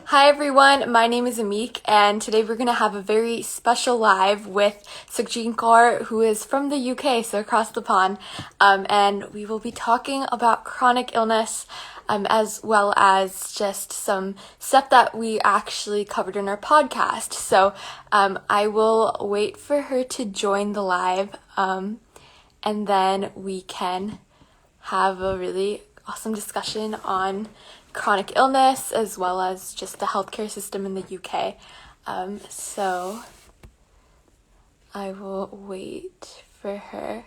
Hi everyone, my name is Ameek, and today we're going to have a very special live with Sukhjeen Kaur, who is from the UK, so across the pond, and we will be talking about chronic illness, as well as just some stuff that we actually covered in our podcast. So I will wait for her to join the live, and then we can have a really awesome discussion on chronic illness as well as just the healthcare system in the UK. So I will wait for her.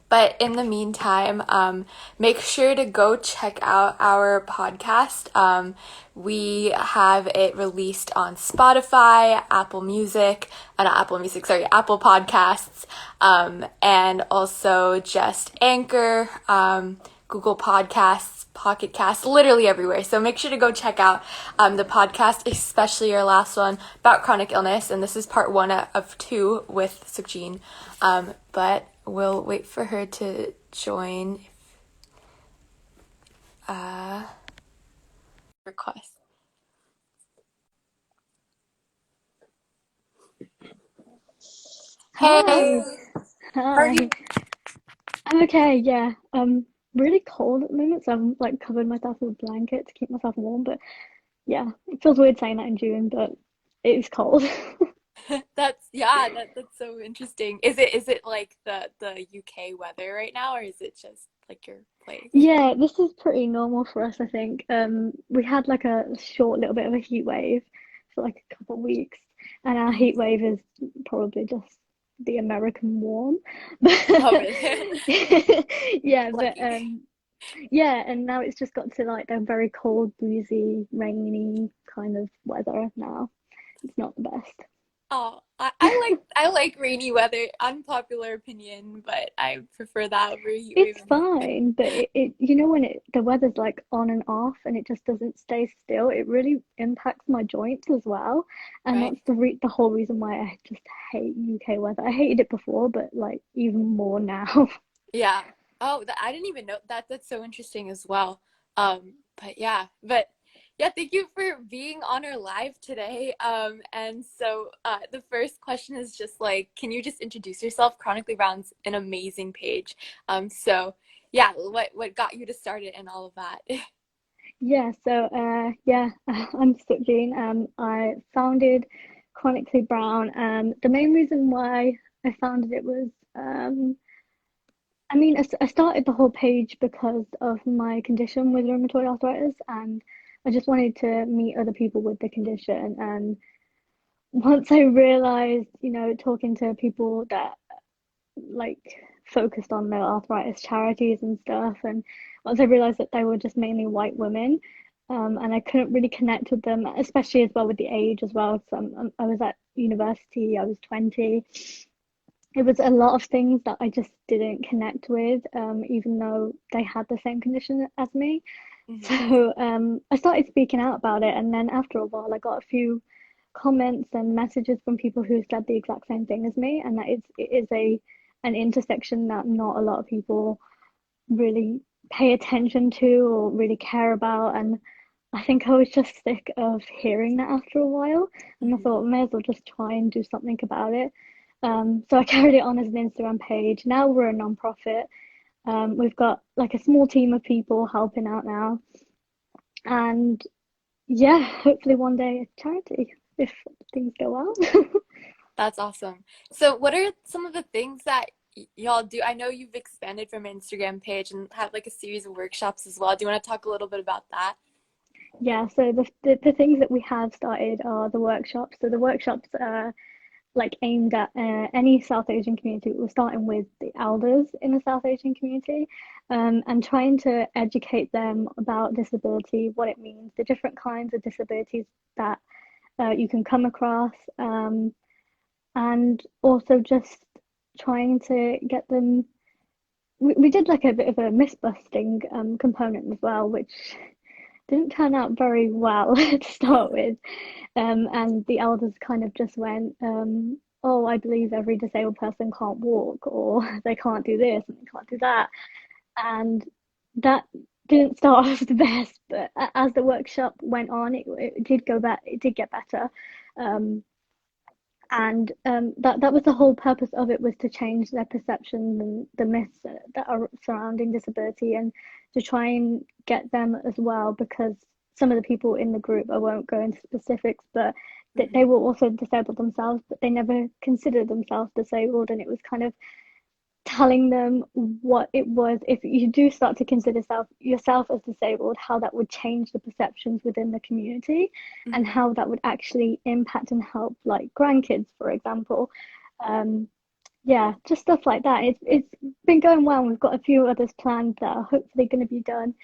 But in the meantime, make sure to go check out our podcast. We have it released on Spotify, Apple Music, not Apple Music, sorry, Apple Podcasts, and also just Anchor, Google Podcasts, Pocket Casts, literally everywhere. So make sure to go check out the podcast, especially our last one about chronic illness. And this is part one of two with Sukhjeen. But we'll wait for her to join. Request. Hey, Hi, how are you? hi. I'm okay, yeah. Really cold at the moment, so I'm like covered myself with a blanket to keep myself warm. But yeah, it feels weird saying that in June, but it is cold. That's so interesting. Is it like the UK weather right now, or is it just like your place? Yeah, this is pretty normal for us, I think. We had like a short little bit of a heat wave for like a couple of weeks, and our Mhm. heat wave is probably just the American warm. Oh, But really? yeah, but Lucky. yeah, and now it's just got to like the very cold, breezy, rainy kind of weather now. It's not the best. Oh, I like rainy weather. Unpopular opinion, but I prefer that over heat wave. It's fine, but you know when the weather's like on and off and it just doesn't stay still, it really impacts my joints as well. And Right? that's the whole reason why I just hate UK weather. I hated it before, but like even more now. Yeah. Oh, I didn't even know that. That's so interesting as well. But yeah, thank you for being on our live today. And so the first question is just like, can you just introduce yourself? Chronically Brown's an amazing page. So yeah, what got you to start it and all of that? Yeah, so yeah, I'm Sukhjeen. I founded Chronically Brown. The main reason why I founded it was, I started the whole page because of my condition with rheumatoid arthritis, and I just wanted to meet other people with the condition. And once I realized, talking to people that like focused on the arthritis charities and stuff. And once I realized that they were just mainly white women, and I couldn't really connect with them, especially as well with the age as well. So I was at university, I was 20. It was a lot of things that I just didn't connect with, even though they had the same condition as me. Mhm. So I started speaking out about it, and then after a while, I got a few comments and messages from people who said the exact same thing as me, and that it is an intersection that not a lot of people really pay attention to or really care about. And I think I was just sick of hearing that after a while, and I Mhm. thought I may as well just try and do something about it. So I carried it on as an Instagram page. Now we're a non-profit. We've got like a small team of people helping out now, and yeah, hopefully one day a charity if things go well. That's awesome. So, what are some of the things that y'all do? I know you've expanded from an Instagram page and have like a series of workshops as well. Do you want to talk a little bit about that? Yeah, so the things that we have started are the workshops. So the workshops are like aimed at any South Asian community. We're starting with the elders in the South Asian community, and trying to educate them about disability, what it means, the different kinds of disabilities that you can come across, and also just trying to get them. We did like a bit of a myth busting component as well, which didn't turn out very well to start with. And the elders kind of just went, oh, I believe every disabled person can't walk, or they can't do this and they can't do that. And that didn't start off the best, but as the workshop went on, it did go back. It did get better, um, and that was the whole purpose of it, was to change their perceptions and the myths that are surrounding disability, and to try and get them as well, because some of the people in the group, I won't go into specifics, but Hmm. they were also disabled themselves, but they never considered themselves disabled, and it was kind of telling them what it was, if you do start to consider yourself as disabled, how that would change the perceptions within the community, and Hmm. how that would actually impact and help like grandkids, for example. um yeah, just stuff like that. It's been going well. We've got a few others planned that are hopefully going to be done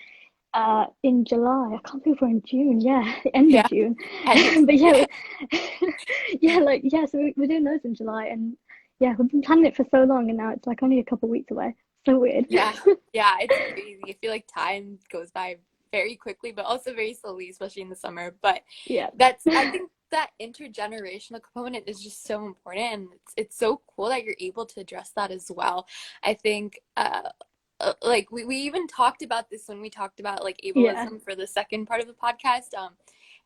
in July. I can't believe we're in June. Yeah, the end of Yeah. June. And of But yeah, June. yeah, like yeah. So we're doing those in July, and yeah, we've been planning it for so long, and now it's like only a couple of weeks away. So weird. Yeah, yeah, it's crazy. I feel like time goes by very quickly, but also very slowly, especially in the summer. But Yeah. I think that intergenerational component is just so important, and it's so cool that you're able to address that as well. I think, like we even talked about this when we talked about like Yeah. ableism for the second part of the podcast.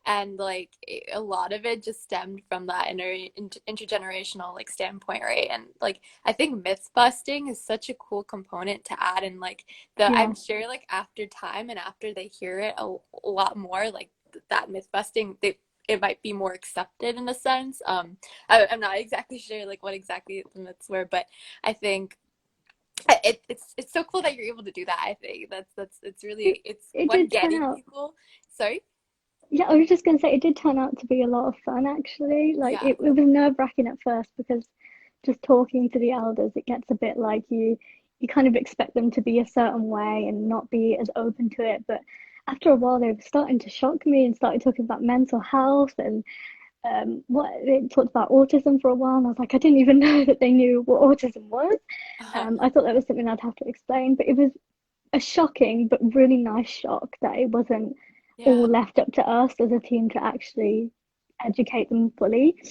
And like a lot of it just stemmed from that intergenerational like standpoint, right? And like I think myth busting is such a cool component to add, and like Yeah. I'm sure like after time and after they hear it a lot more, like that myth busting, it might be more accepted in a sense. I'm not exactly sure like what exactly the myths were, but I think it's so cool that you're able to do that. I think that's it's It really it's it one did turn getting out. people. Sorry. Yeah, I was just gonna say it did turn out to be a lot of fun actually. Like Yeah. it was nerve-wracking at first, because just talking to the elders, it gets a bit like you kind of expect them to be a certain way and not be as open to it. But after a while, they were starting to shock me and started talking about mental health, and what they talked about autism for a while, and I was like, I didn't even know that they knew what autism was. Uh-huh. I thought that was something I'd have to explain, but it was a shocking but really nice shock that it wasn't all Yeah. left up to us as a team to actually educate them fully.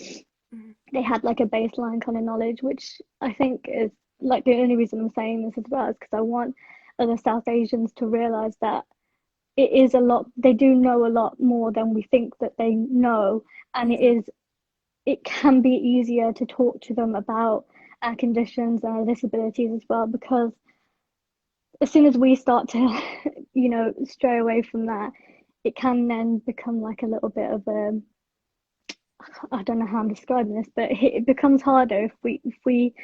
Mhm. They had like a baseline kind of knowledge, which I think is like the only reason I'm saying this as well is because I want other South Asians to realize that it is a lot, they do know a lot more than we think that they know, and Mhm. it can be easier to talk to them about our conditions and our disabilities as well, because as soon as we start to stray away from that, it can then become like a little bit of a, I don't know how I'm describing this, but it becomes harder if we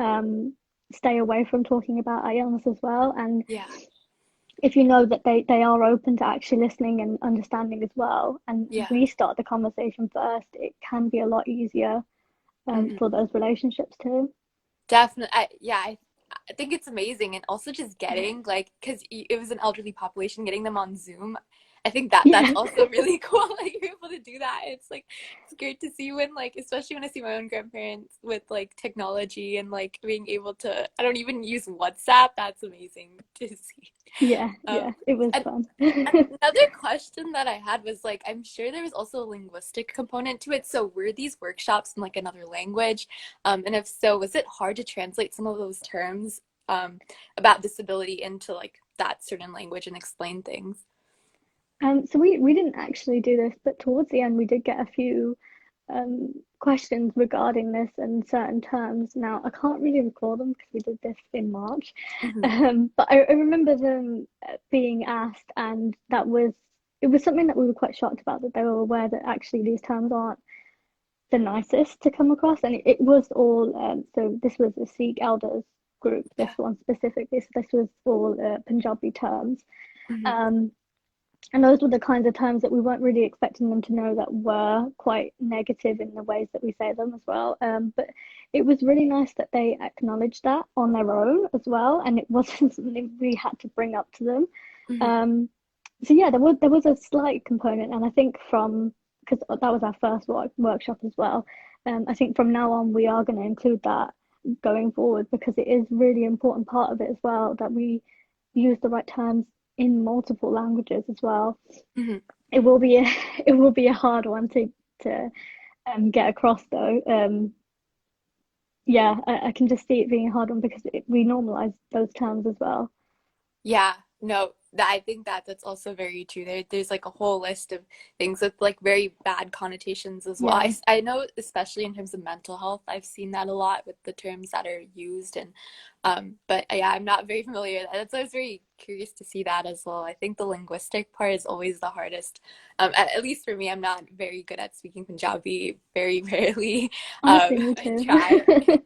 um stay away from talking about our illness as well. And Yeah. if you know that they are open to actually listening and understanding as well, and Yeah. we start the conversation first, it can be a lot easier Mhm. for those relationships too. Definitely. Yeah, I think it's amazing. And also just Yeah. getting like, because it was an elderly population, getting them on Zoom. I think that that's Yeah. also really cool that you're able to do that. It's like, it's great to see when like, especially when I see my own grandparents with like technology and like being able to, I don't even use WhatsApp. That's amazing to see. Yeah, Um, yeah, it was and fun. another question that I had was like, I'm sure there was also a linguistic component to it. So were these workshops in like another language? And if so, was it hard to translate some of those terms about disability into like that certain language and explain things? So we didn't actually do this, but towards the end we did get a few questions regarding this and certain terms. Now I can't really recall them because we did this in March, Hmm. but I remember them being asked, and it was something that we were quite shocked about, that they were aware that actually these terms aren't the nicest to come across, and it was all so this was a Sikh elders group, this Yeah. one specifically, so this was all Punjabi terms. Hmm. Um, and those were the kinds of terms that we weren't really expecting them to know, that were quite negative in the ways that we say them as well. But it was really nice that they acknowledged that on their own as well, and it wasn't something we had to bring up to them. Hmm. Um, so yeah, there was a slight component, and I think from, because that was our first workshop as well. I think from now on we are going to include that going forward, because it is really important part of it as well, that we use the right terms in multiple languages as well. Hmm. It will be a it will be a hard one to get across though. Yeah, I can just see it being a hard one because we normalize those terms as well. Yeah, no, that I think that that's also very true. There's like a whole list of things with like very bad connotations as well. Yeah, I know, especially in terms of mental health, I've seen that a lot with the terms that are used, and but yeah, I'm not very familiar. That's why I was very curious to see that as well. I think the linguistic part is always the hardest. At least for me, I'm not very good at speaking Punjabi. Very rarely. honestly, me I too. try.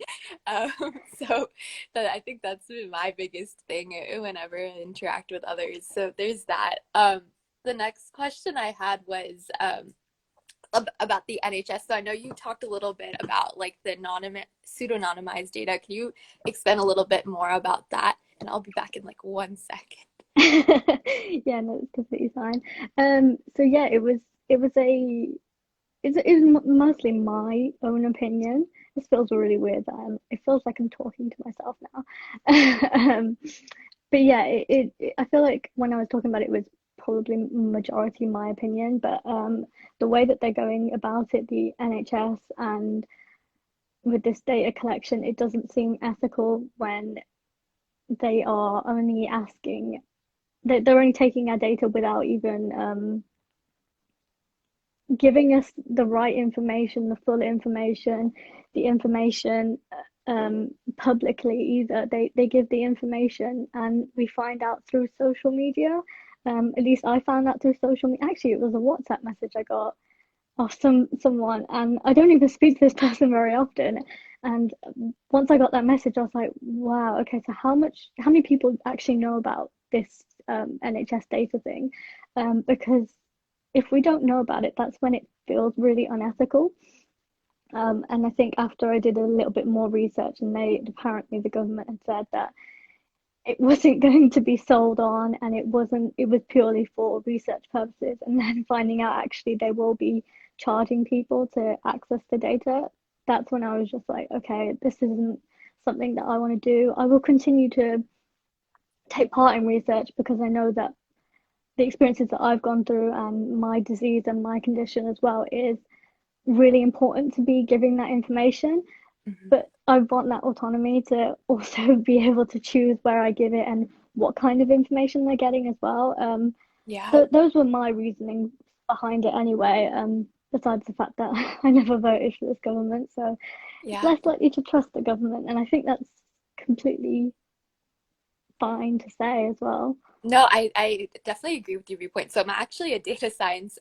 Um, so that I think that's been my biggest thing whenever I interact with others. So there's that. The next question I had was about the NHS. So I know you talked a little bit about like the anonymous, pseudonymized data. Can you expand a little bit more about that? And I'll be back in like 1 second. Yeah, no, it's completely fine. So yeah, it was mostly my own opinion. This feels really weird that it feels like I'm talking to myself now. But yeah, I feel like when I was talking about it, it was probably majority my opinion, but the way that they're going about it, the NHS and with this data collection, it doesn't seem ethical when they are only asking they're only taking our data without even giving us the right information, the full information, the information publicly either. They give the information and we find out through social media. At least I found that through social media. Actually, it was a WhatsApp message I got off someone, and I don't even speak to this person very often. And once I got that message, I was like, wow, okay, so how many people actually know about this NHS data thing? Because if we don't know about it, that's when it feels really unethical. And I think after I did a little bit more research, and apparently the government had said that it wasn't going to be sold on, and it was purely for research purposes, and then finding out actually they will be charging people to access the data. That's when I was just like, okay, this isn't something that I want to do. I will continue to take part in research because I know that the experiences that I've gone through and my disease and my condition as well is really important to be giving that information. Mm-hmm. But I want that autonomy to also be able to choose where I give it and what kind of information they're getting as well. Yeah, So those were my reasoning behind it anyway. Besides the fact that I never voted for this government, so it's yeah. less likely to trust the government, and I think that's completely fine to say as well. No, I definitely agree with your viewpoint. So I'm actually a data science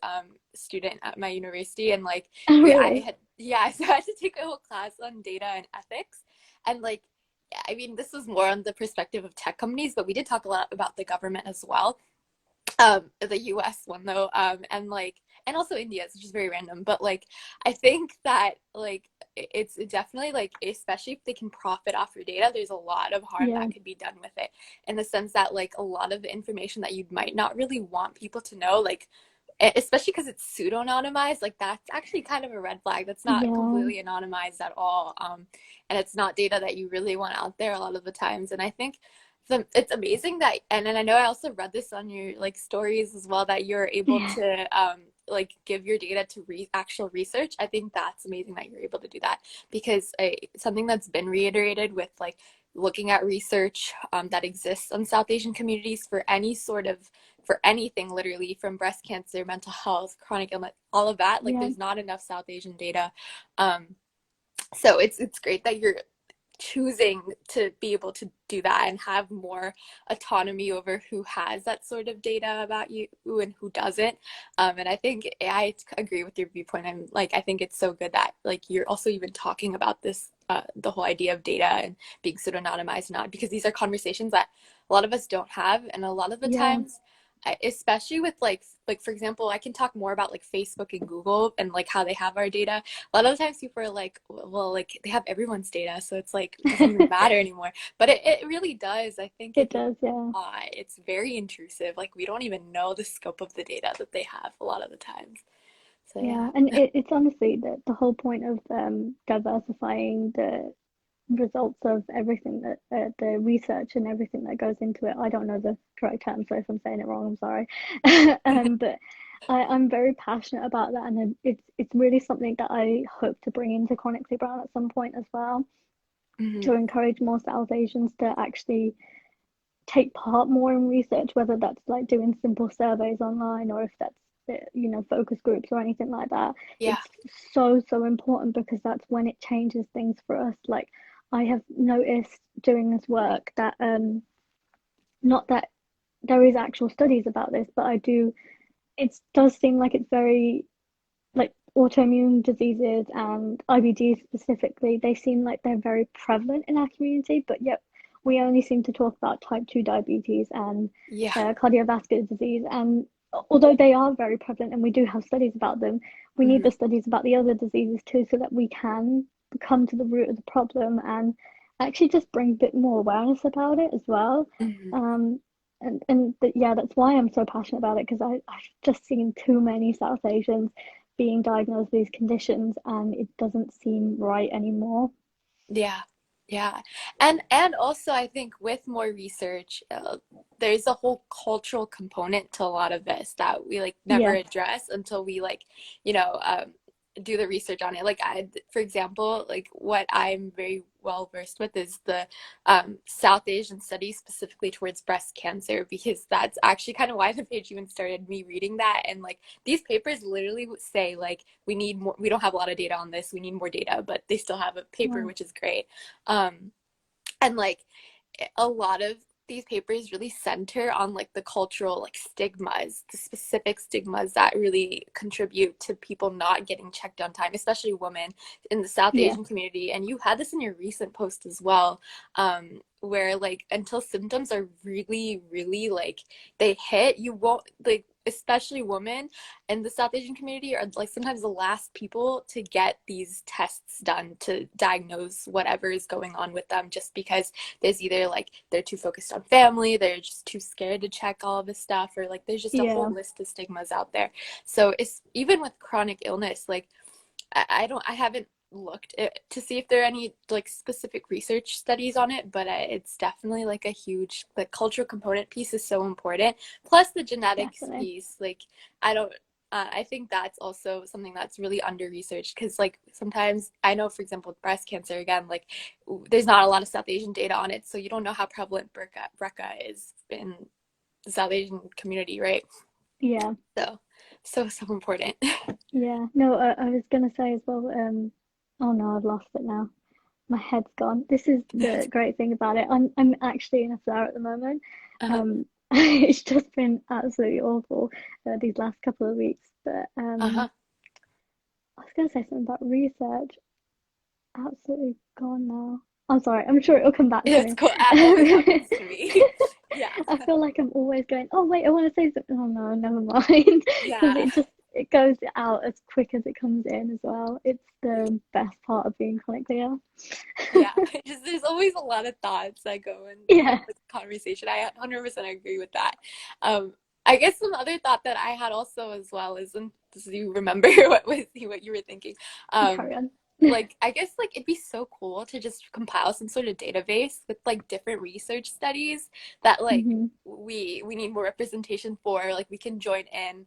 student at my university, and like Oh, I really? had, yeah, so I had to take a whole class on data and ethics. And like, I mean, this was more on the perspective of tech companies, but we did talk a lot about the government as well. The US one though, and like, and also India's, which is very random, but like I think that like it's definitely like, especially if they can profit off your data, there's a lot of harm Yeah, that could be done with it, in the sense that like a lot of the information that you might not really want people to know, like especially because it's pseudo anonymized, like that's actually kind of a red flag. That's not yeah, completely anonymized at all, and it's not data that you really want out there a lot of the times. And I think it's amazing that, and I know I also read this on your like stories as well, that you're able yeah, to like give your data to actual research. I think that's amazing that you're able to do that, because something that's been reiterated with like looking at research that exists on South Asian communities for any sort of, for anything literally, from breast cancer, mental health, chronic illness, all of that, like yeah, there's not enough South Asian data. um so it's great that you're choosing to be able to do that and have more autonomy over who has that sort of data about you and who doesn't. And I think I agree with your viewpoint. I'm like, I think it's so good that like you're also even talking about this, the whole idea of data and being pseudonymized, not because these are conversations that a lot of us don't have, and a lot of the yeah, times, especially with like for example, I can talk more about like Facebook and Google and like how they have our data. A lot of the times people are like, well, like they have everyone's data, so it's like it doesn't even matter anymore. But it really does. I think it if you does, yeah. it's very intrusive. Like we don't even know the scope of the data that they have a lot of the times. So Yeah, yeah. and it's honestly the whole point of diversifying the results of everything that the research and everything that goes into it. I don't know the correct term, so if I'm saying it wrong, I'm sorry. But I'm very passionate about that, and it's really something that I hope to bring into Chronically Brown at some point as well, Hmm. to encourage more South Asians to actually take part more in research, whether that's like doing simple surveys online or if that's focus groups or anything like that. Yeah. It's so important because that's when it changes things for us. Like I have noticed doing this work that not that there is actual studies about this, but it does seem like it's very like autoimmune diseases and IBD specifically, they seem like they're very prevalent in our community, but yet we only seem to talk about type 2 diabetes and Yeah. cardiovascular disease. And although they are very prevalent and we do have studies about them, we need Hmm. the studies about the other diseases too, so that we can come to the root of the problem and actually just bring a bit more awareness about it as well. Hmm. Um, yeah, that's why I'm so passionate about it because I've just seen too many South Asians being diagnosed with these conditions and it doesn't seem right anymore. Yeah. Yeah. And also I think with more research, there's a whole cultural component to a lot of this that we like never Yeah, address until we like, you know, do the research on it. Like for example, like what I'm very well versed with is the South Asian studies specifically towards breast cancer, because that's actually kind of why the page even started me reading that. And like these papers literally say like we need more, we don't have a lot of data on this, we need more data, but they still have a paper, wow. which is great. um and like a lot of these papers really center on like the cultural like stigmas, the specific stigmas that really contribute to people not getting checked on time, especially women in the South Yeah, Asian community. And you had this in your recent post as well, where like until symptoms are really, really like they hit, you won't like, especially women in the South Asian community are like sometimes the last people to get these tests done to diagnose whatever is going on with them, just because there's either like they're too focused on family, they're just too scared to check all of this stuff, or like there's just a whole yeah, list of stigmas out there. So it's even with chronic illness, like I haven't looked to see if there are any like specific research studies on it, but it's definitely like a huge like cultural component piece is so important. Plus the genetics definitely. piece, like I don't. I think that's also something that's really under researched, because like sometimes I know, for example, with breast cancer again, like there's not a lot of South Asian data on it, so you don't know how prevalent BRCA is in the South Asian community, right? Yeah, So so important. yeah. No, I was gonna say as well, oh no, I've lost it now. My head's gone. This is the great thing about it. I'm actually in a flare at the moment. uh-huh. It's just been absolutely awful these last couple of weeks. But Uh-huh. I was gonna say something about research. Absolutely gone now. I'm sorry. I'm sure it'll come back to It's me. cool. It always happens to me. Yeah. I feel like I'm always going, oh wait, I want to say something. Oh no, never mind. Because Yeah. it goes out as quick as it comes in as well. It's the best part of being chronically ill. Yeah. Just there's always a lot of thoughts that go in Yeah. the conversation. I 100% agree with that. Um, I guess some other thought that I had also as well is, and do you remember what you were thinking? Um, Carry on. like I guess like it'd be so cool to just compile some sort of database with like different research studies that like Hmm. we need more representation for, like we can join in,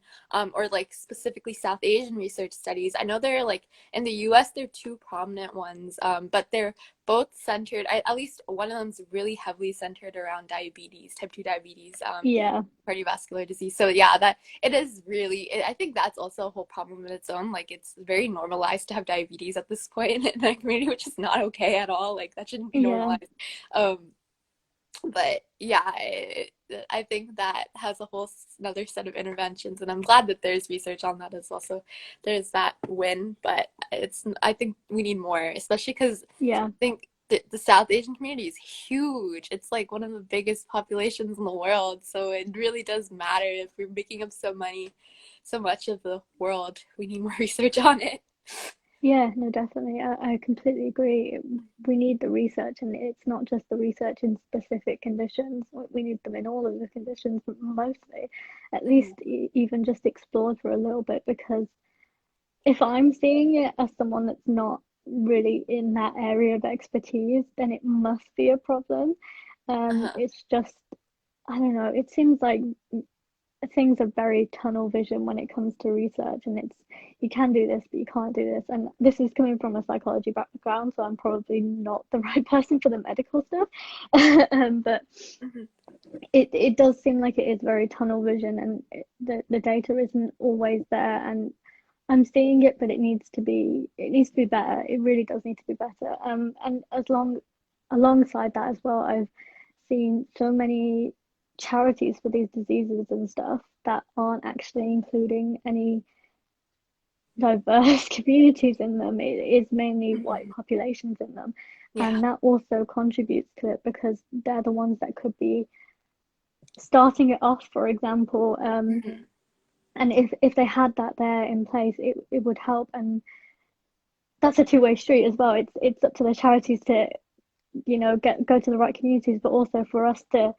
or like specifically South Asian research studies. I know there are like in the US there are two prominent ones, but they're both centered, at least one of them's really heavily centered around diabetes, type 2 diabetes, Yeah. cardiovascular disease. So yeah, that it is really, I think that's also a whole problem in its own. Like it's very normalized to have diabetes at this point in the community, which is not okay at all. Like that shouldn't be Yeah. normalized. Um, but yeah, I think that has a whole another set of interventions, and I'm glad that there's research on that as well. So there's that win, but I think we need more, especially because Yeah. I think the South Asian community is huge. It's like one of the biggest populations in the world, so it really does matter if we're making up so much of the world. We need more research on it. Yeah, no, definitely. I completely agree. We need the research, and it's not just the research in specific conditions. We need them in all of the conditions, but mostly, at least even just explored for a little bit, because if I'm seeing it as someone that's not really in that area of expertise, then it must be a problem. Uh-huh. It's just, I don't know, it seems like things are very tunnel vision when it comes to research, and it's you can do this but you can't do this, and this is coming from a psychology background, so I'm probably not the right person for the medical stuff. But Mhm. it does seem like it is very tunnel vision, and the data isn't always there, and I'm seeing it, but it needs to be better. It really does need to be better. And alongside that as well, I've seen so many charities for these diseases and stuff that aren't actually including any diverse communities in them. It is mainly white Hmm. populations in them, Yeah. and that also contributes to it because they're the ones that could be starting it off, for example. Hmm. And if they had that there in place, it would help. And that's a two-way street as well. It's up to the charities to, go to the right communities, but also for us to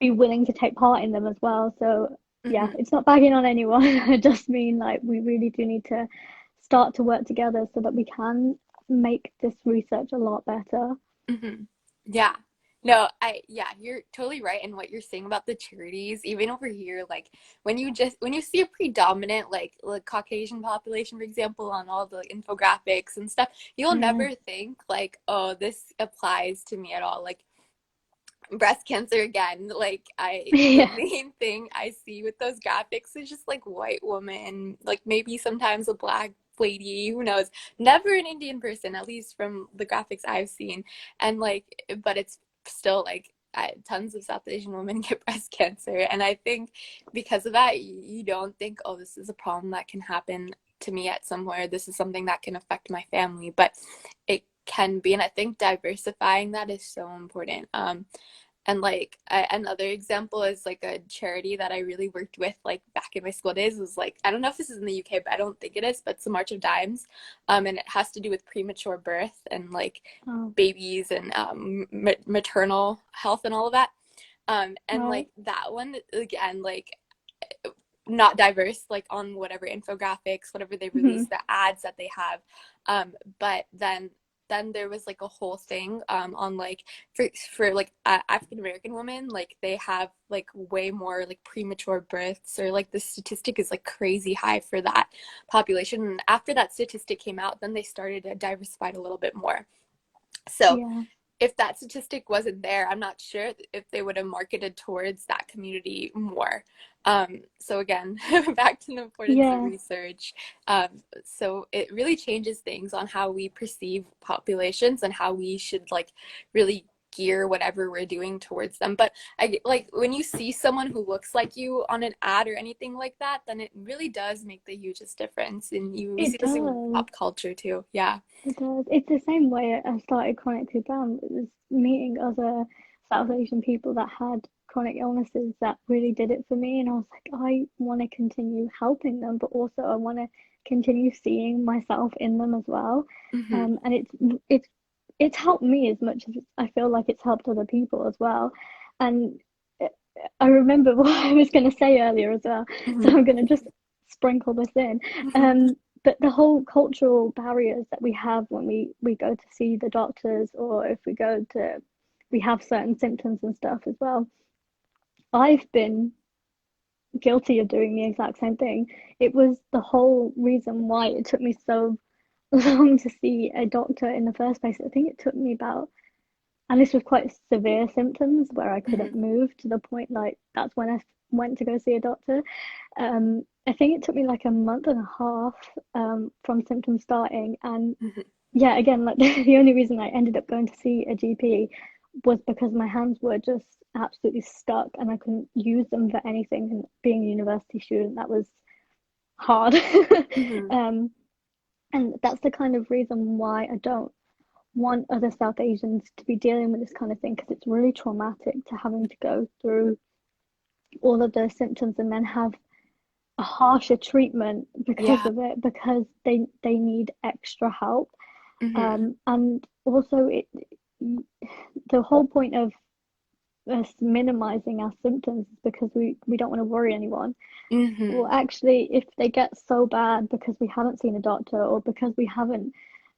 be willing to take part in them as well. So yeah, Hmm. it's not bagging on anyone. I just mean like we really do need to start to work together so that we can make this research a lot better. Hmm. Yeah. No, yeah, you're totally right in what you're saying about the charities. Even over here, like when you see a predominant like Caucasian population, for example, on all the infographics and stuff, you'll Yeah. never think like, oh, this applies to me at all. Like breast cancer again, like the Yeah. main thing I see with those graphics is just like white woman, like maybe sometimes a black lady, who knows, never an Indian person, at least from the graphics I've seen. And like, but it's still like tons of South Asian women get breast cancer, and I think because of that you don't think, oh, this is a problem that can happen to me at somewhere, this is something that can affect my family, but it can be. And I think diversifying that is so important. And like another example is like a charity that I really worked with like back in my school days was like, I don't know if this is in the UK, but I don't think it is, but it's the March of Dimes. And it has to do with premature birth and like Oh, babies and maternal health and all of that. And right. like that one again, like not diverse, like on whatever infographics, whatever they release, Hmm. the ads that they have. But then there was like a whole thing on like for like African American women, like they have like way more like premature births, or like the statistic is like crazy high for that population. And after that statistic came out, then they started to diversify it a little bit more. So Yeah. if that statistic wasn't there, I'm not sure if they would have marketed towards that community more. So again, back to the importance of Yeah. research. So it really changes things on how we perceive populations and how we should like really gear whatever we're doing towards them. But I like when you see someone who looks like you on an ad or anything like that, then it really does make the hugest difference. And we It see this in does. pop culture too. Yeah. It does. It's the same way I started Chronically Brown. It was meeting other South Asian people that had chronic illnesses that really did it for me. And I was like, I want to continue helping them, but also I want to continue seeing myself in them as well. Hmm. And it's it's helped me as much as I feel like it's helped other people as well. And I remember what I was going to say earlier as well, so Hmm. I'm going to just sprinkle this in. Hmm. Um, but the whole cultural barriers that we have when we go to see the doctors, or if we have certain symptoms and stuff as well. I've been guilty of doing the exact same thing. It was the whole reason why it took me so long to see a doctor in the first place. I think it took me about, and this was quite severe symptoms where I couldn't Hmm. move, to the point like that's when I went to go see a doctor. I think it took me like a month and a half from symptoms starting, and Hmm. yeah, again, like the only reason I ended up going to see a GP was because my hands were just absolutely stuck and I couldn't use them for anything. And being a university student, that was hard. Hmm. um, and that's the kind of reason why I don't want other South Asians to be dealing with this kind of thing, because it's really traumatic to having to go through all of those symptoms and then have a harsher treatment because Yeah. of it, because they need extra help. Hmm. And also the whole point of us minimizing our symptoms is because we don't want to worry anyone. Well, Hmm. actually, if they get so bad because we haven't seen a doctor, or because we haven't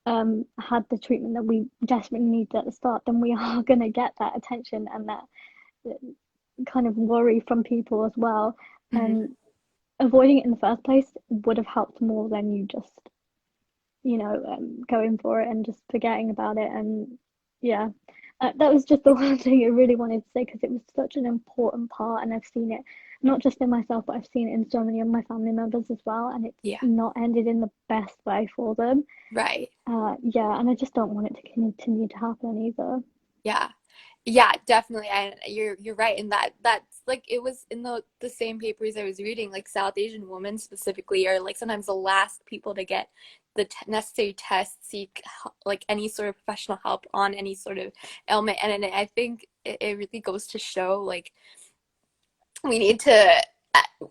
had the treatment that we desperately need at the start, then we are going to get that attention and that kind of worry from people as well. Hmm. And avoiding it in the first place would have helped more than you just, going for it and just forgetting about it. And yeah, That was just the one thing I really wanted to say because it was such an important part, and I've seen it not just in myself, but I've seen it in so many of my family members as well, and it's Yeah, not ended in the best way for them. right. Yeah, and I just don't want it to continue to happen either. Yeah. Yeah, definitely. And you're right in that that's like it was in the same papers I was reading, like South Asian women specifically are like sometimes the last people to get the necessary tests, seek like any sort of professional help on any sort of ailment. And I think it really goes to show like we need to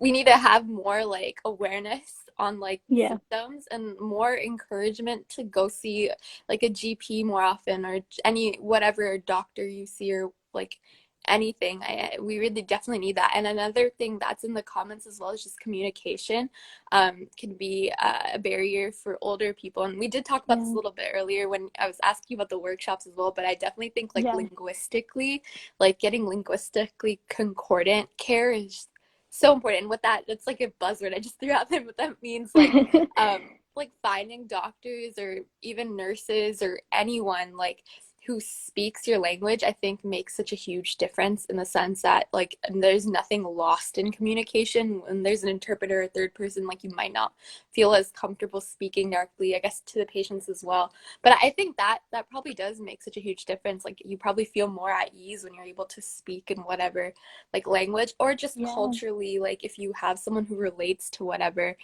we need to have more like awareness on like Yeah, symptoms and more encouragement to go see like a GP more often or any whatever doctor you see or like anything. We really definitely need that. And another thing that's in the comments as well is just communication can be a barrier for older people. And we did talk about this a yeah, little bit earlier when I was asking you about the workshops as well, but I definitely think like yeah. linguistically, like getting linguistically concordant care is so important. With that, it's like a buzzword I just threw out there, but that means like finding doctors or even nurses or anyone like who speaks your language, I think makes such a huge difference in the sense that like there's nothing lost in communication when there's an interpreter or third person, like you might not feel as comfortable speaking directly, I guess, to the patients as well. But I think that that probably does make such a huge difference. Like you probably feel more at ease when you're able to speak in whatever like language or just Yeah, culturally, like if you have someone who relates to whatever,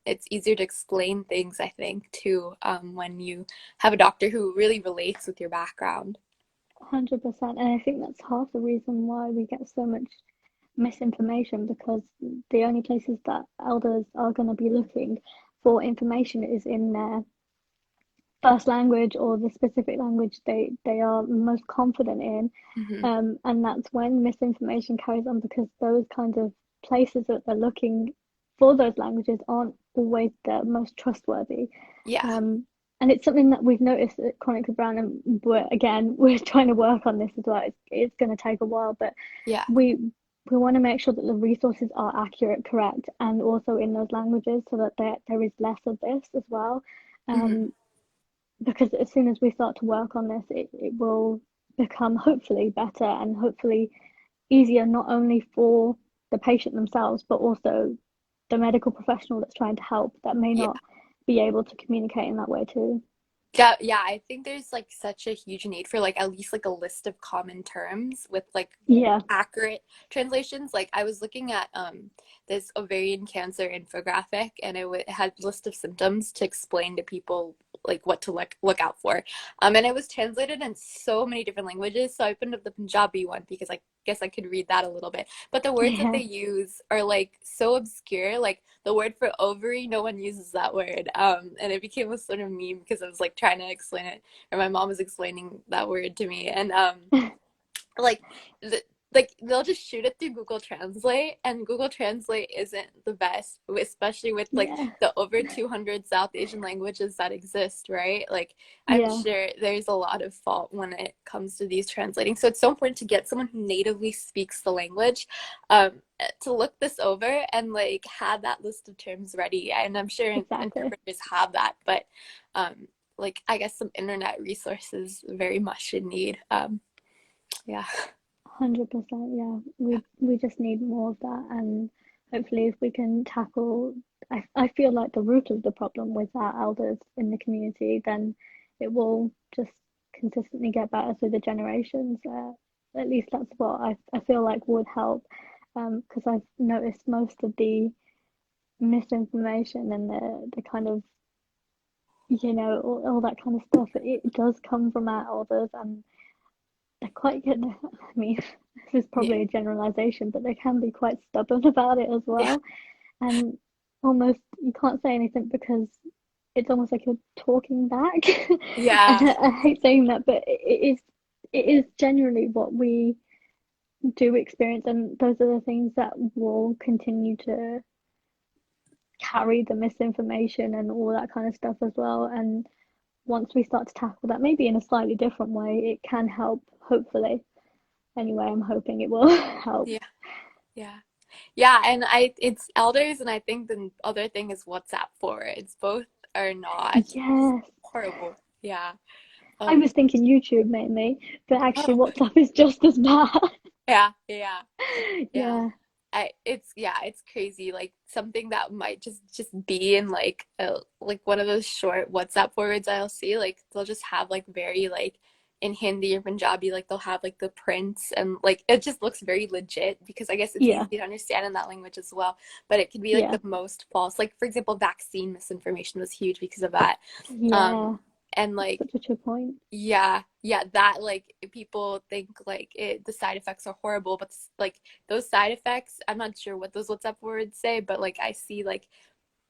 it's easier to explain things, I think, too, when you have a doctor who really relates with your background. 100%. And I think that's half the reason why we get so much misinformation because the only places that elders are going to be looking for information is in their first language or the specific language they are most confident in. Hmm. And that's when misinformation carries on because those kind of places that they're looking for those languages aren't always the most trustworthy. Yeah. Um, and it's something that we've noticed at Chronically Brown, and we're trying to work on this as well. It's going to take a while, but Yeah. we we want to make sure that the resources are accurate, correct, and also in those languages so that there is less of this as well. Hmm. Um, because as soon as we start to work on this, it will become hopefully better and hopefully easier not only for the patient themselves, but also the medical professional that's trying to help that may Yeah. not be able to communicate in that way too. Yeah, yeah, I think there's like such a huge need for like at least like a list of common terms with like Yeah, accurate translations. Like I was looking at this ovarian cancer infographic and it had a list of symptoms to explain to people like what to look out for. And it was translated in so many different languages. So I opened up the Punjabi one because I guess I could read that a little bit. But the words that yeah, they use are like so obscure. Like the word for ovary, no one uses that word. And it became a sort of meme because I was like trying to explain it, or my mom was explaining that word to me, and like the, like they'll just shoot it through Google Translate, and Google Translate isn't the best, especially with like yeah, the over 200 South Asian languages that exist, right? Like I'm yeah, sure there's a lot of fault when it comes to these translating. So it's so important to get someone who natively speaks the language to look this over and like have that list of terms ready. And I'm sure exactly. interpreters have that, but like I guess some internet resources very much in need. Yeah. 100%, yeah. Yeah. We just need more of that, and hopefully, if we can tackle, I feel like the root of the problem with our elders in the community, then it will just consistently get better through the generations. At least that's what I feel like would help, because I've noticed most of the misinformation and the kind of all that kind of stuff. It does come from our elders, and they're quite good. I mean, this is Yeah. probably a generalization, but they can be quite stubborn about it as Yeah. well. And almost you can't say anything because it's almost like you're talking back. And Yeah. I hate saying that, but it is generally what we do experience, and those are the things that will continue to carry the misinformation and all that kind of stuff as well. And once we start to tackle that, maybe in a slightly different way, it can help, hopefully. Anyway, I'm hoping it will help. Yeah. Yeah. Yeah. And it's elders, and I think the other thing is WhatsApp forwards. Both are not Yes, horrible. Yeah. I Oh, was thinking YouTube mainly, but actually oh, WhatsApp is just as bad. yeah, yeah, yeah. Yeah, It's crazy. Like something that might just be in like one of those short WhatsApp forwards I'll see. Like they'll just have like very like in Hindi or Punjabi, like they'll have like the prints and like it just looks very legit because I guess it's yeah, easy to understand in that language as well. But it can be like yeah, the most false. Like for example, vaccine misinformation was huge because of that. Um, yeah. and like Such a true point. yeah, that like people think like the side effects are horrible, but like those side effects, I'm not sure what those WhatsApp words say, but like I see like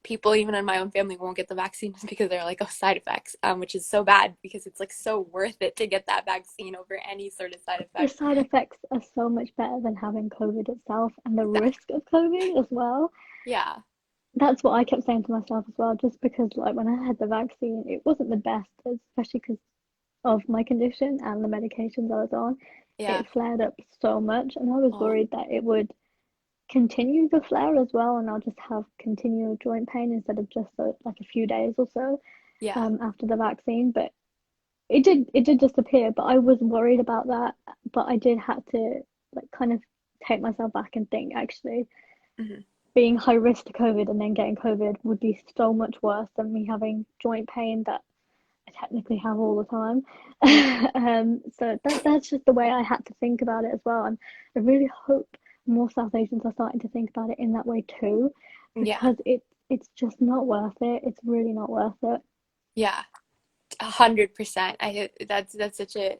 people even in my own family won't get the vaccine just because they're like, oh, side effects, which is so bad because it's like so worth it to get that vaccine over any sort of side The effect. side effects are so much better than having COVID itself and the Exactly. risk of COVID as well. Yeah. That's what I kept saying to myself as well, just because like when I had the vaccine, it wasn't the best, especially because of my condition and the medications I was on. Yeah. It flared up so much, and I was Oh, worried that it would continue the flare as well, and I'll just have continual joint pain instead of just like a few days or so yeah. after the vaccine. But it did disappear, but I was worried about that. But I did have to like kind of take myself back and think actually Hmm. being high risk to COVID and then getting COVID would be so much worse than me having joint pain that I technically have all the time. Yeah. So that's just the way I had to think about it as well. And I really hope more South Asians are starting to think about it in that way too, Yeah. because it's just not worth it. It's really not worth it. Yeah. 100%. That's such a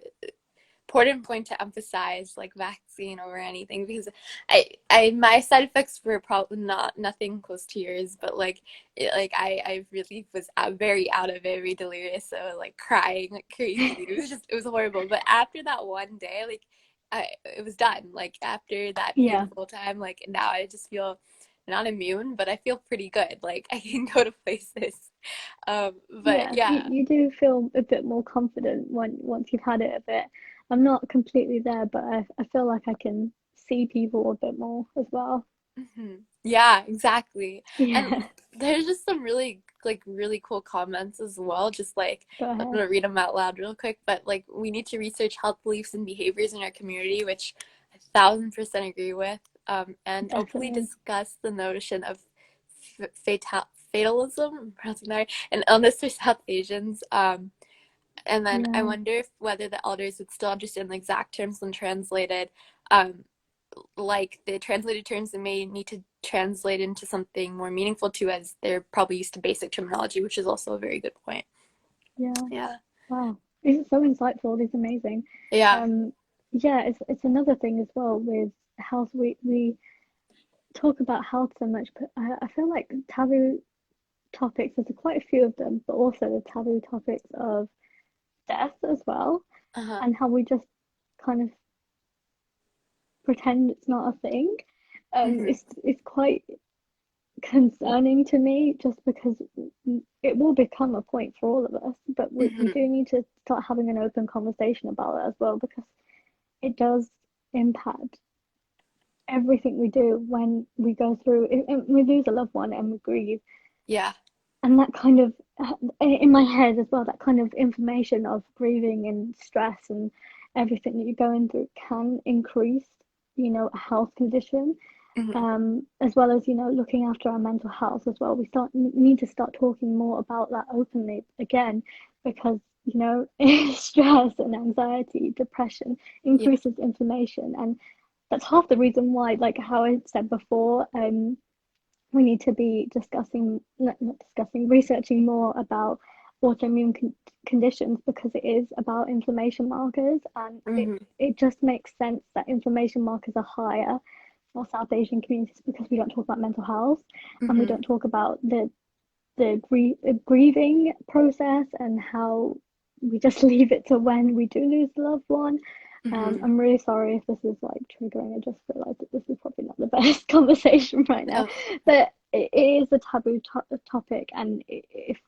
important point to emphasize like vaccine over anything because I my side effects were probably not nothing close to yours but I really was very out of it, very delirious, so like crying like crazy. It was horrible, but after that one day like it was done. Like after that Yeah, painful time, like now I just feel not immune but I feel pretty good, like I can go to places. But yeah. You, yeah. you do feel a bit more confident once you've had it a bit. I'm not completely there, but I feel like I can see people a bit more as well. Hmm. Yeah, exactly. And Yeah, there's just some really cool comments as well. Just like go I'm ahead. gonna read them out loud real quick. But like we need to research health beliefs and behaviors in our community, which 1,000% agree with. And openly Definitely. discuss the notion of fatalism, I'm pronouncing that right, and illness for South Asians. And then I Yeah. wonder if whether the elders would still understand the exact terms when translated. Um, like the translated terms they may need to translate into something more meaningful to as they're probably used to basic terminology, which is also a very good point. Yeah. Yeah. Wow. This is so insightful. This is amazing. Yeah. Um, yeah, it's another thing as well with health. We talk about health so much, but I feel like taboo topics, there's quite a few of them, but also the taboo topics of death as well, Uh-huh. and how we just kind of pretend it's not a thing. Mm-hmm. It's quite concerning to me just because it will become a point for all of us, but we Mm-hmm. do need to start having an open conversation about it as well because it does impact everything we do when we go through we lose a loved one and we grieve, Yeah. and that kind of in my head as well, that kind of information of grieving and stress and everything that you're going through can increase a health condition, Mm-hmm. as well as looking after our mental health as well. We need to start talking more about that openly again, because stress and anxiety, depression Yeah. increases inflammation, and that's half the reason why, like how I said before, we need to be discussing, not discussing, researching more about autoimmune conditions, because it is about inflammation markers, and Mm-hmm. it just makes sense that inflammation markers are higher for South Asian communities because we don't talk about mental health, and we Mm-hmm. don't talk about the grieving process and how we just leave it to when we do lose a loved one. Mm-hmm. I'm really sorry if this is like triggering. I just realized that this is probably not the best conversation right now, Oh, but it is a taboo topic, and if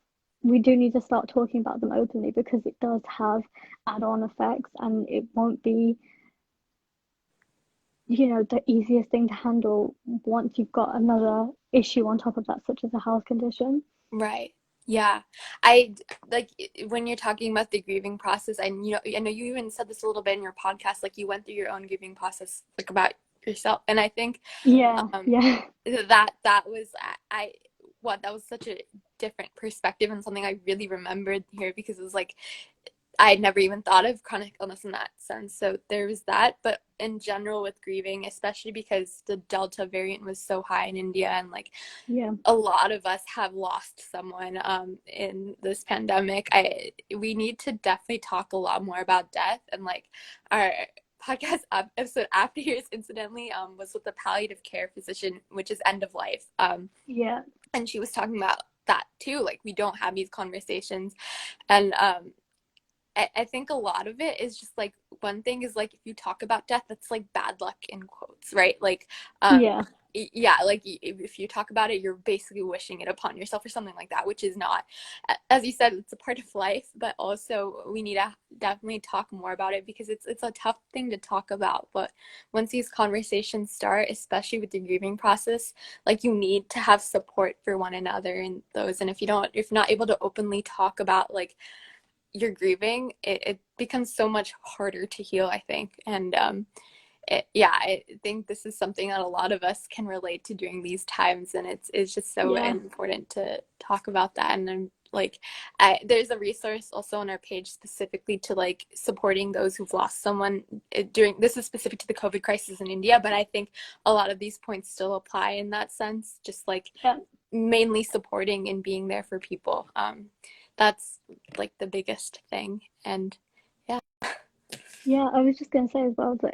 we do need to start talking about them openly, because it does have add-on effects, and it won't be the easiest thing to handle once you've got another issue on top of that, such as a health condition. right. Yeah, I like when you're talking about the grieving process, and I know you even said this a little bit in your podcast, like you went through your own grieving process, like about yourself, and I think Yeah, um yeah, that was what that was such a different perspective and something I really remembered here because it was like I had never even thought of chronic illness in that sense. So there was that. But in general, with grieving, especially because the Delta variant was so high in India, and like yeah, a lot of us have lost someone in this pandemic. We need to definitely talk a lot more about death. And like our podcast episode after yours, incidentally, was with a palliative care physician, which is end of life. yeah, And she was talking about that too. Like we don't have these conversations, and I think a lot of it is just like one thing is like if you talk about death, that's like bad luck in quotes, right? Like, yeah, yeah, like if you talk about it, you're basically wishing it upon yourself or something like that, which is not, as you said, it's a part of life, but also we need to definitely talk more about it because it's a tough thing to talk about. But once these conversations start, especially with the grieving process, like you need to have support for one another in those. And if you're not able to openly talk about like you're grieving, it becomes so much harder to heal, I think. And yeah, I think this is something that a lot of us can relate to during these times, and it's just so yeah, important to talk about that. And I'm like, there's a resource also on our page specifically to like supporting those who've lost someone during this is specific to the COVID crisis in India, but I think a lot of these points still apply in that sense, just like yeah. mainly supporting and being there for people. That's like the biggest thing. And yeah. Yeah, I was just gonna say as well that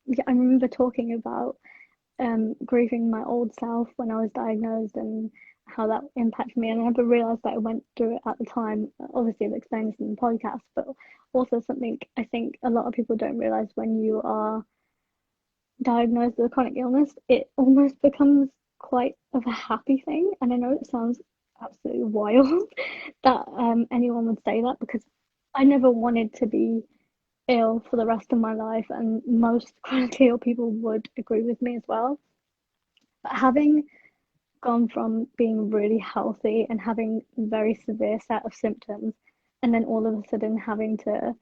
yeah, I remember talking about grieving my old self when I was diagnosed and how that impacted me. And I never realized that I went through it at the time. Obviously, I've explained this in the podcast, but also something I think a lot of people don't realize when you are diagnosed with a chronic illness, it almost becomes quite of a happy thing. And I know it sounds absolutely wild that anyone would say that because I never wanted to be ill for the rest of my life, and most chronically ill people would agree with me as well. But having gone from being really healthy and having a very severe set of symptoms, and then all of a sudden having to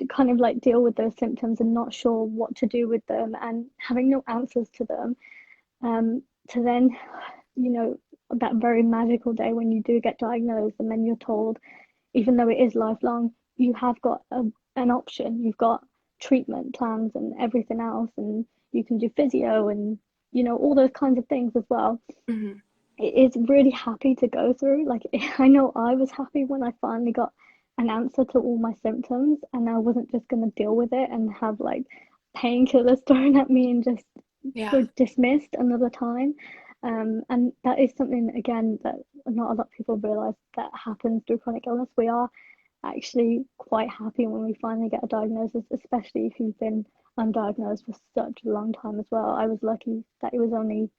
kind of like deal with those symptoms and not sure what to do with them and having no answers to them, to then, you know, that very magical day when you do get diagnosed and then you're told, even though it is lifelong, you have got an option. You've got treatment plans and everything else, and you can do physio and all those kinds of things as well. Mm-hmm. It is really happy to go through. Like I know I was happy when I finally got an answer to all my symptoms, and I wasn't just gonna deal with it and have like painkillers thrown at me and just Yeah. for dismissed another time. And that is something again that not a lot of people realize that happens through chronic illness. We are actually quite happy when we finally get a diagnosis, especially if you've been undiagnosed for such a long time as well. I was lucky that it was only,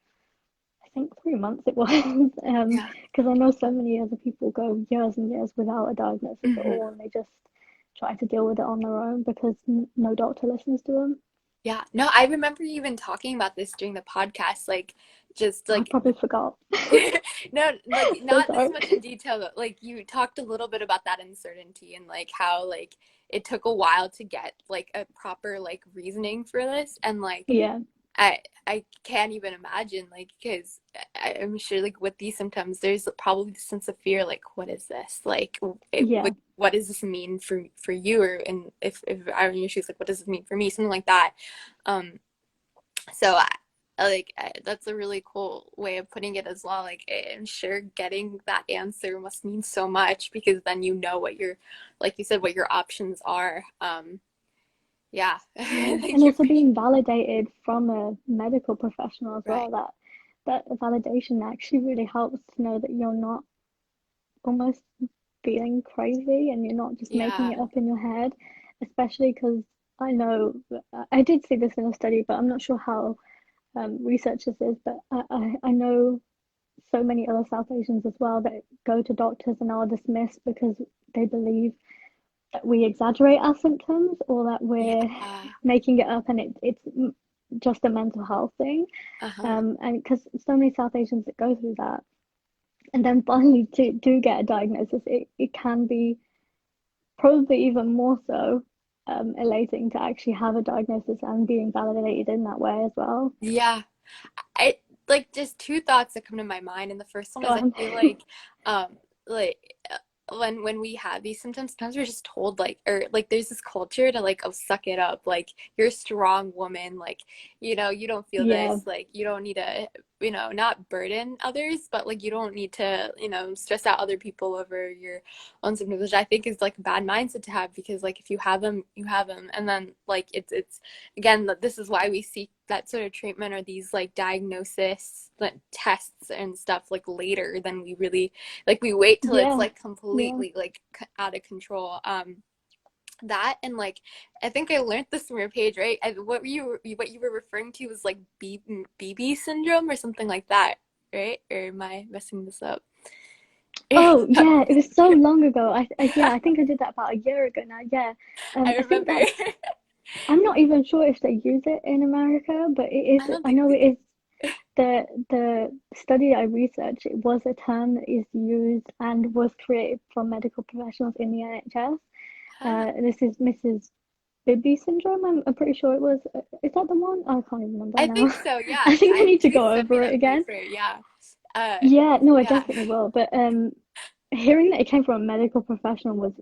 I think, 3 months it was, Yeah. because I know so many other people go years and years without a diagnosis at Mm-hmm. all, and they just try to deal with it on their own because no doctor listens to them. Yeah. No, I remember you even talking about this during the podcast, like just I like probably forgot. no, like So not this sorry. much in detail, but like you talked a little bit about that uncertainty and like how like it took a while to get like a proper like reasoning for this. And like Yeah, I can't even imagine like because I'm sure like with these symptoms there's probably this sense of fear like what is this like yeah, what does this mean for you, or and if I'm in your shoes, like what does this mean for me, something like that. um so that's a really cool way of putting it as well. Like I'm sure getting that answer must mean so much because then you know what your, like you said, what your options are. Yeah. yeah, and Like you're also being validated from a medical professional as right. well. That validation actually really helps to know that you're not almost feeling crazy and you're not just making Yeah. it up in your head, especially because I know I did see this in a study, but I'm not sure how research this is, but I know so many other South Asians as well that go to doctors and are dismissed because they believe that we exaggerate our symptoms or that we're Yeah. making it up and it's just a mental health thing. Uh-huh. And because so many South Asians that go through that, and then finally to do get a diagnosis, it can be probably even more so elating to actually have a diagnosis and being validated in that way as well. Yeah. I like just two thoughts that come to my mind, and the first one Go is I on. feel um like when we have these symptoms, sometimes we're just told like, or like there's this culture to like, oh, suck it up, like you're a strong woman, like you don't feel Yeah, this, like you don't need to not burden others, but like you don't need to stress out other people over your own symptoms, which I think is like a bad mindset to have, because like if you have them, you have them, and then like it's again, this is why we seek that sort of treatment or these like diagnosis like, tests and stuff like later than we really like, we wait till it's yeah, like yeah. completely like out of control. That and like I think I learned this from your page, right? What you were referring to was like BB syndrome or something like that, right? Or am I messing this up? Oh yeah, it was so long ago. Yeah, I think I did that about a year ago now. Yeah, I I think remember. that's. I'm not even sure if they use it in America, but it is. I don't I think know they it do. is the study I researched. It was a term that is used and was created from medical professionals in the NHS. Ah, This is Mrs. Bibi syndrome. I'm pretty sure it was. Is that the one? I can't even remember I now. think so, yeah. I think I I need to please go send me over it that again. paper. Yeah. uh Yeah, no, I yeah. definitely will. But hearing that it came from a medical professional was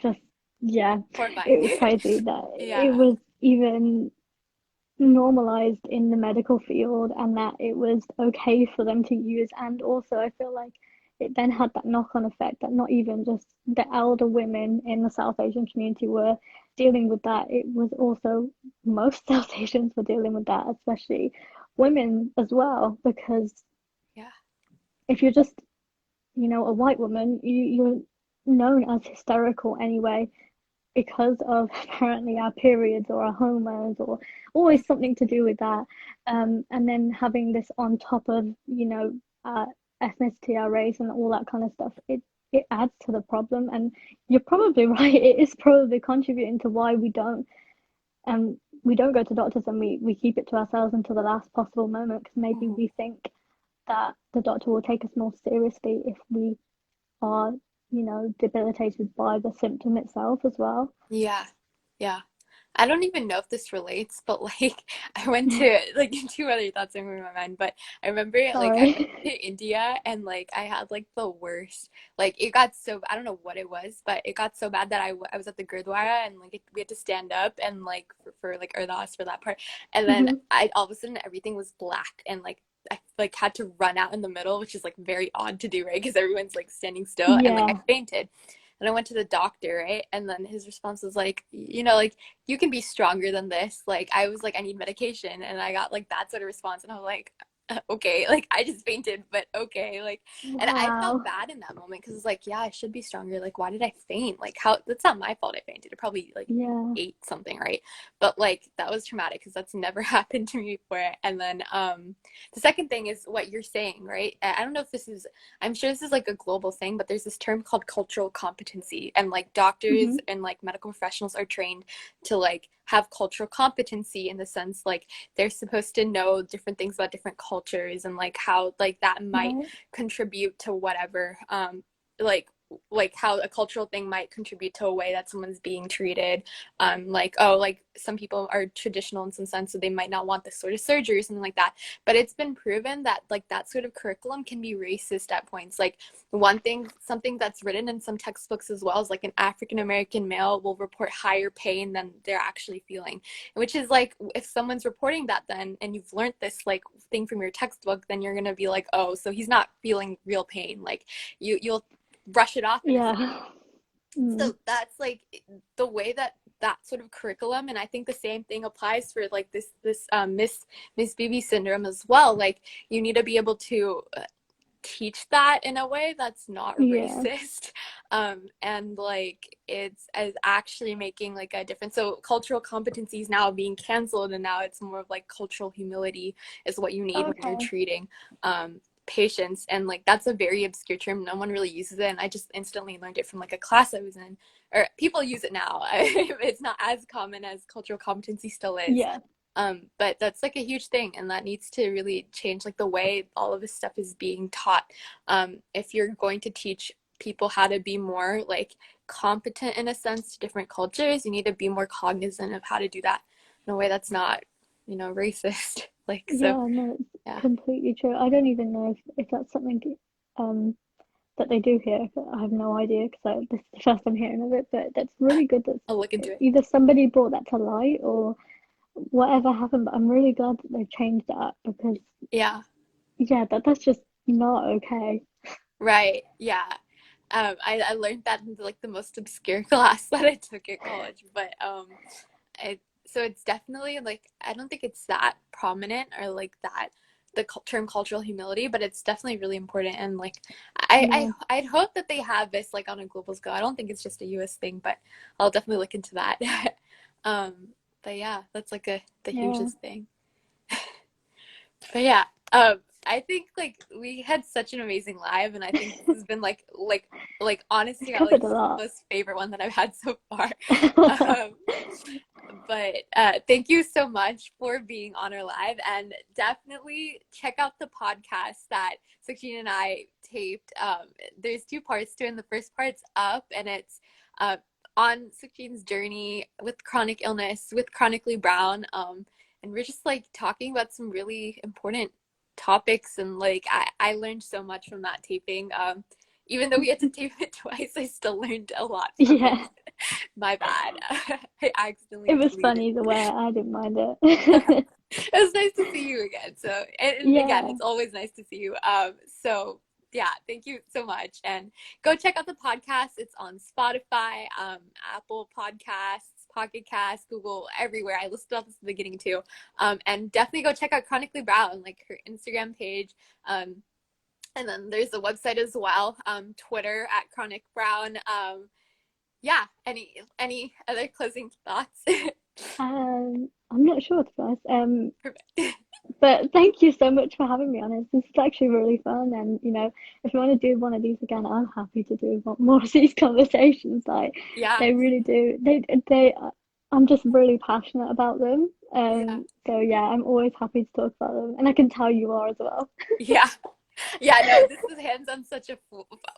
just, yeah, it Horrifying. was crazy that it Yeah. was even normalized in the medical field and that it was okay for them to use. And also, I feel like it then had that knock-on effect that not even just the elder women in the South Asian community were dealing with that. It was also most South Asians were dealing with that, especially women as well, because Yeah. if you're just, a white woman, you're known as hysterical anyway because of apparently our periods or our hormones or always something to do with that. And then having this on top of, our ethnicity, our race, and all that kind of stuff, it adds to the problem. And you're probably right. It is probably contributing to why we don't go to doctors and we keep it to ourselves until the last possible moment because maybe Mhm. we think that the doctor will take us more seriously if we are, debilitated by the symptom itself as well. Yeah. Yeah. I don't even know if this relates, but like I went to like two other thoughts are in my mind, but I remember like I went Sorry. to India and like I had like the worst. Like it got so, I don't know what it was, but it got so bad that I was at the Gurdwara and like we had to stand up and like for like Ardas for that part. And then Hmm. I all of a sudden everything was black and like I like had to run out in the middle, which is like very odd to do, right? Because everyone's like standing still and like I Yeah, fainted. And I went to the doctor, right? And then his response was like, like you can be stronger than this. Like I was like, I need medication, and I got like that sort of response, and I was like, okay, like I just fainted, but okay, like, and I felt wow. bad in that moment because it's like, yeah, I should be stronger. Like, why did I faint? Like, how? That's not my fault. I fainted. It probably like Yeah, ate something, right? But like that was traumatic because that's never happened to me before. And then the second thing is what you're saying, right? I don't know if this is, I'm sure this is like a global thing, but there's this term called cultural competency, and like doctors hmm, and like medical professionals are trained to like have cultural competency in the sense like they're supposed to know different things about different cultures and like how like that might right. contribute to whatever like like how a cultural thing might contribute to a way that someone's being treated, like oh like some people are traditional in some sense so they might not want this sort of surgery or something like that, but it's been proven that like that sort of curriculum can be racist at points. Like one thing, something that's written in some textbooks as well, is like an African American male will report higher pain than they're actually feeling, which is like if someone's reporting that then and you've learned this like thing from your textbook, then you're gonna be like, oh, so he's not feeling real pain. Like you'll brush it off and it's like, Yeah. Mm. so that's like the way that that sort of curriculum, and I think the same thing applies for like this Miss Bibi syndrome as well. Like you need to be able to teach that in a way that's not Yeah. racist, and like it's as actually making like a difference. So cultural competency is now being canceled, and now it's more of like cultural humility is what you need when you're Okay. treating patients, and like that's a very obscure term, no one really uses it, and I just instantly learned it from like a class I was in, or people use it now. It's not as common as cultural competency still is. Yeah. But that's like a huge thing, and that needs to really change like the way all of this stuff is being taught. If you're going to teach people how to be more like competent in a sense to different cultures, you need to be more cognizant of how to do that in a way that's not, racist. Like, so, Yeah, no, it's yeah. completely true. I don't even know if that's something um that they do here. I have no idea because this is the first I'm hearing of it. But that's really good that I'll look into it. either somebody brought that to light or whatever happened. But I'm really glad that they've changed that because Yeah. yeah, that's just not okay. Right. Yeah. I learned that in like the most obscure class that I took at college, but it, so it's definitely like I don't think it's that prominent or like that the term cultural humility, but it's definitely really important. And like Yeah, I'd hope that they have this like on a global scale. I don't think it's just a US thing, but I'll definitely look into that. um, but yeah, that's like the yeah. hugest thing. But yeah, I think like we had such an amazing live, and I think this has been like It's honestly, I like covered a this is lot. the most favorite one that I've had so far. Um, but thank you so much for being on our live, and definitely check out the podcast that Sukhjeen and I taped. There's two parts to it, and the first part's up, and it's uh, on Sukhjeen's journey with chronic illness, with Chronically Brown. And we're just like talking about some really important topics, and like I learned so much from that taping. Even though we had to tape it twice, I still learned a lot from it. Yeah, My bad. I it accidentally was fun deleted. either way. I didn't mind it. It was nice to see you again. So, and again, Yeah, it's always nice to see you. So yeah, thank you so much. And go check out the podcast. It's on Spotify, Apple Podcasts, Pocket Casts, Google, everywhere. I listed all this at the beginning too. And definitely go check out Chronically Brown, like her Instagram page. And then there's the website as well. Twitter at Chronic Brown. Yeah. Any other closing thoughts? I'm not sure to be honest. Perfect. But thank you so much for having me on it. This is actually really fun, and if you want to do one of these again, I'm happy to do more of these conversations. Like Yeah. they really do. I'm just really passionate about them. Yeah. So yeah, I'm always happy to talk about them, and I can tell you are as well. Yeah. Yeah, no, this is hands on such a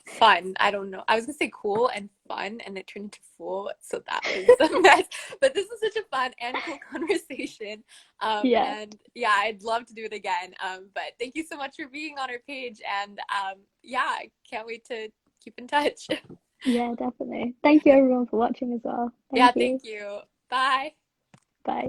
fun. I don't know. I was gonna say cool and fun, and it turned into full, so that was a mess. But this is such a fun and cool conversation. Yeah, And yeah, I'd love to do it again. But thank you so much for being on our page, and yeah, I can't wait to keep in touch. yeah, definitely. Thank you everyone for watching as well. Yeah, Thank thank you. you. Bye. Bye.